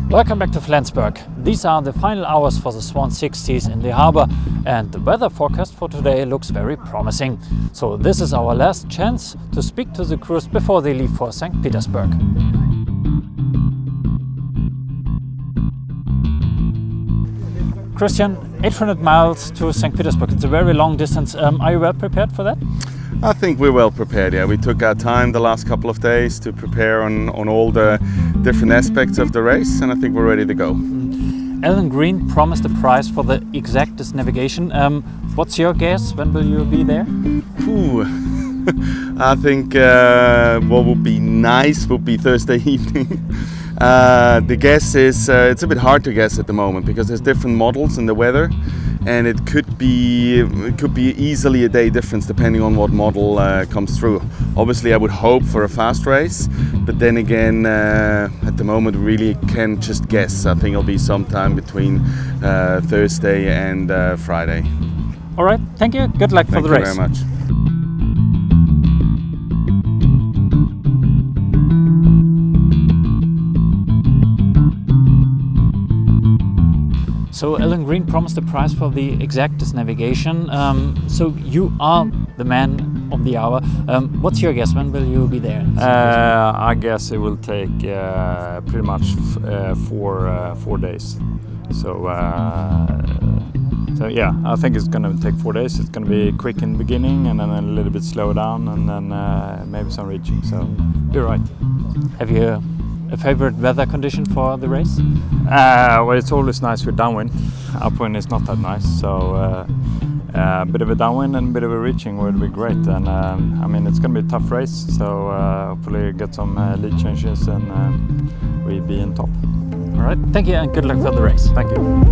Welcome back to Flensburg. These are the final hours for the Swan 60s in the harbor, and the weather forecast for today looks very promising. So this is our last chance to speak to the crews before they leave for Saint Petersburg. Christian, 800 miles to Saint Petersburg. It's a very long distance. Are you well prepared for that? I think we're well prepared, yeah. We took our time the last couple of days to prepare on all the different aspects of the race, and I think we're ready to go. Alan Green promised a prize for the exactest navigation. What's your guess? When will you be there? Ooh. I think what would be nice would be Thursday evening. The guess is, it's a bit hard to guess at the moment because there's different models in the weather, and it could be easily a day difference depending on what model comes through. Obviously I would hope for a fast race, but then again at the moment really can't just guess. I think it'll be sometime between Thursday and Friday. All right, thank you. Good luck for the race. Thank you very much. So Alan Green promised a prize for the exactest navigation. So you are the man of the hour. What's your guess? When will you be there? I guess it will take pretty much 4 days. So yeah, I think it's going to take 4 days. It's going to be quick in the beginning and then a little bit slow down and then maybe some reaching. So you're right. Have you a favorite weather condition for the race? Well, it's always nice with downwind. Upwind is not that nice, so a bit of a downwind and a bit of a reaching would be great. And I mean, it's going to be a tough race, so hopefully get some lead changes and we'll be in top. All right, thank you and good luck for the race. Thank you.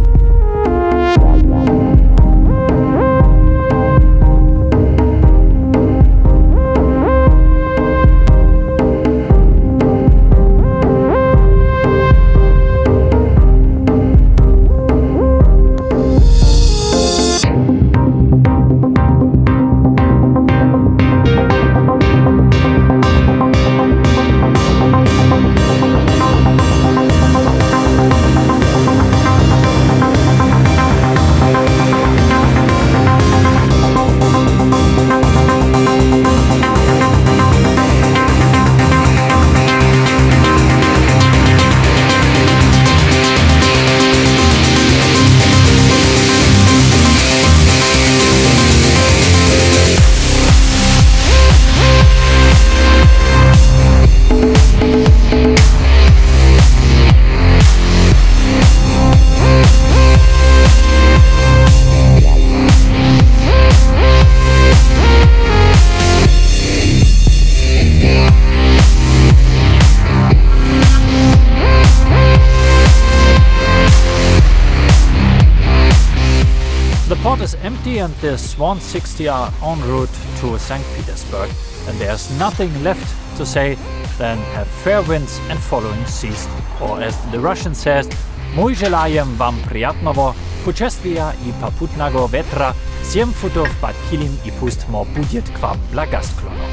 The port is empty and the Swan 60 are en route to Saint Petersburg, and there's nothing left to say than have fair winds and following seas, or as the Russian says, Mój żelajem wam приятного путешествия и попутного ветра, 7 футов под килем и пусть мо будет к вам благосклонно.